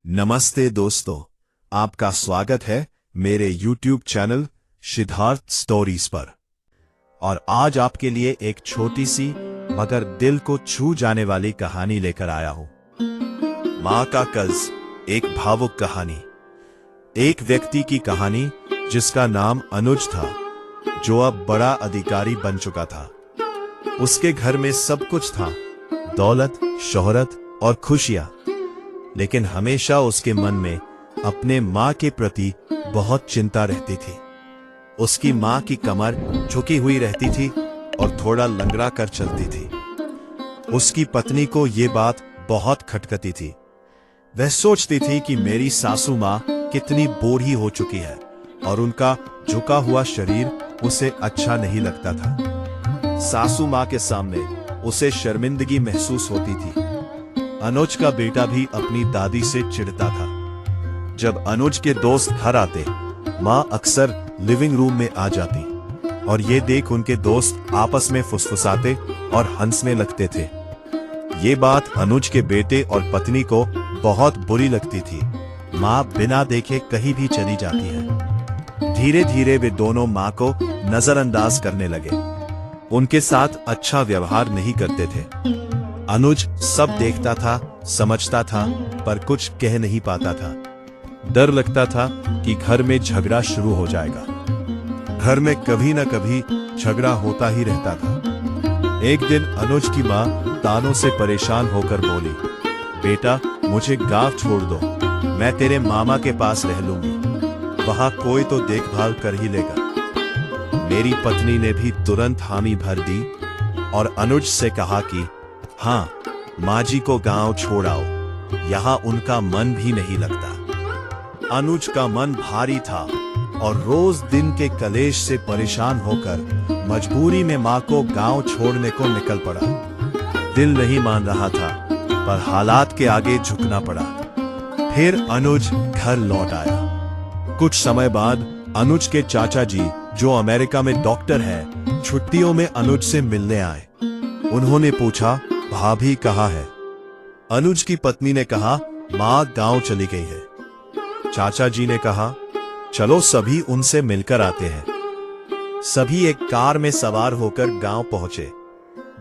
नमस्ते दोस्तों, आपका स्वागत है मेरे YouTube चैनल सिद्धार्थ स्टोरीज पर। और आज आपके लिए एक छोटी सी मगर दिल को छू जाने वाली कहानी लेकर आया हूं। मां का कर्ज, एक भावुक कहानी। एक व्यक्ति की कहानी जिसका नाम अनुज था, जो अब बड़ा अधिकारी बन चुका था। उसके घर में सब कुछ था, दौलत, शोहरत और खुशियां। लेकिन हमेशा उसके मन में अपने मां के प्रति बहुत चिंता रहती थी। उसकी मां की कमर झुकी हुई रहती थी और थोड़ा लंगड़ा कर चलती थी। उसकी पत्नी को यह बात बहुत खटकती थी। वह सोचती थी कि मेरी सासू मां कितनी बूढ़ी हो चुकी है और उनका झुका हुआ शरीर उसे अच्छा नहीं लगता था। सासू मां के सामने उसे शर्मिंदगी महसूस होती थी। अनुज का बेटा भी अपनी दादी से चिढ़ता था। जब अनुज के दोस्त घर आते, मां अक्सर लिविंग रूम में आ जाती और ये देख उनके दोस्त आपस में फुसफुसाते और हंसने लगते थे। ये बात अनुज के बेटे और पत्नी को बहुत बुरी लगती थी। मां बिना देखे कहीं भी चली जाती है। धीरे धीरे वे दोनों मां को नजरअंदाज करने लगे। उनके साथ अच्छा व्यवहार नहीं करते थे। अनुज सब देखता था, समझता था, पर कुछ कह नहीं पाता था। डर लगता था कि घर में झगड़ा शुरू हो जाएगा। घर में कभी न कभी झगड़ा होता ही रहता था। एक दिन अनुज की मां तानों से परेशान होकर बोली, बेटा मुझे गांव छोड़ दो, मैं तेरे मामा के पास रह लूंगी, वहां कोई तो देखभाल कर ही लेगा। मेरी पत्नी ने भी तुरंत हामी भर दी और अनुज से कहा कि हाँ, माँ जी को गांव छोड़ आओ, यहां उनका मन भी नहीं लगता। अनुज का मन भारी था और रोज दिन के कलेश से परेशान होकर मजबूरी में मां को गांव छोड़ने को निकल पड़ा। दिल नहीं मान रहा था, पर हालात के आगे झुकना पड़ा। फिर अनुज घर लौट आया। कुछ समय बाद अनुज के चाचा जी, जो अमेरिका में डॉक्टर हैं, छुट्टियों में अनुज से मिलने आए। उन्होंने पूछा, भाभी कहाँ है? अनुज की पत्नी ने कहा, मां गांव चली गई है। चाचा जी ने कहा, चलो सभी उनसे मिलकर आते हैं। सभी एक कार में सवार होकर गांव पहुंचे।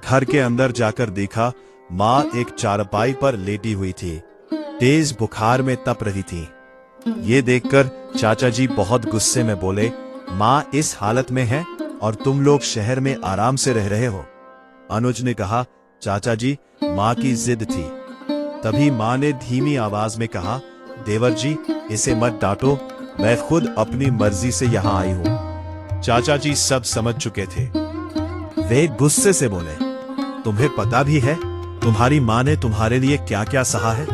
घर के अंदर जाकर देखा, मां एक चारपाई पर लेटी हुई थी, तेज बुखार में तप रही थी। ये देखकर चाचा जी बहुत गुस्से में बोले, मां इस हालत में है और तुम लोग शहर में आराम से रह रहे हो। अनुज ने कहा, चाचा जी, मां की जिद थी। तभी मां ने धीमी आवाज में कहा, देवर जी इसे मत डांटो, मैं खुद अपनी मर्जी से यहां आई हूं। चाचा जी सब समझ चुके थे। वे गुस्से से बोले, तुम्हें पता भी है तुम्हारी मां ने तुम्हारे लिए क्या क्या सहा है?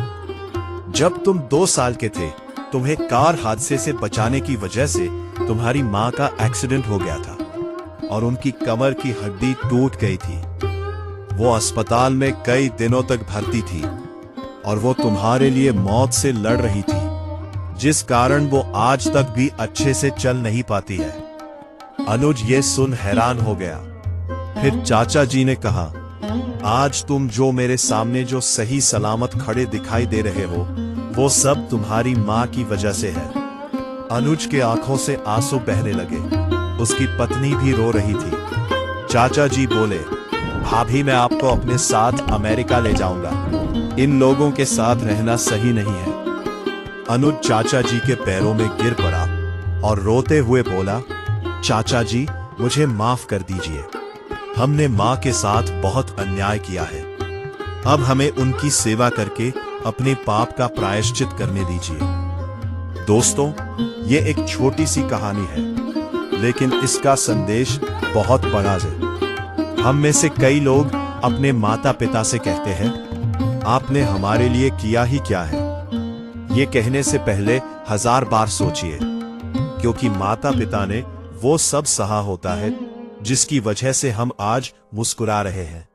जब तुम 2 साल के थे, तुम्हें कार हादसे से बचाने की वजह से तुम्हारी मां का एक्सीडेंट हो गया था और उनकी कमर की हड्डी टूट गई थी। वो अस्पताल में कई दिनों तक भर्ती थी और वो तुम्हारे लिए मौत से लड़ रही थी, जिस कारण वो आज तक भी अच्छे से चल नहीं पाती है। अनुज ये सुन हैरान हो गया। फिर चाचा जी ने कहा, आज तुम जो मेरे सामने जो सही सलामत खड़े दिखाई दे रहे हो, वो सब तुम्हारी मां की वजह से है। अनुज के आंखों से आंसू बहने लगे। उसकी पत्नी भी रो रही थी। चाचा जी बोले, भाभी मैं आपको अपने साथ अमेरिका ले जाऊंगा, इन लोगों के साथ रहना सही नहीं है। अनुज चाचा जी के पैरों में गिर पड़ा और रोते हुए बोला, चाचा जी मुझे माफ कर दीजिए, हमने मां के साथ बहुत अन्याय किया है। अब हमें उनकी सेवा करके अपने पाप का प्रायश्चित करने दीजिए। दोस्तों, ये एक छोटी सी कहानी है, लेकिन इसका संदेश बहुत बड़ा है। हम में से कई लोग अपने माता पिता से कहते हैं, आपने हमारे लिए किया ही क्या है? ये कहने से पहले 1000 बार सोचिए, क्योंकि माता पिता ने वो सब सहा होता है जिसकी वजह से हम आज मुस्कुरा रहे हैं।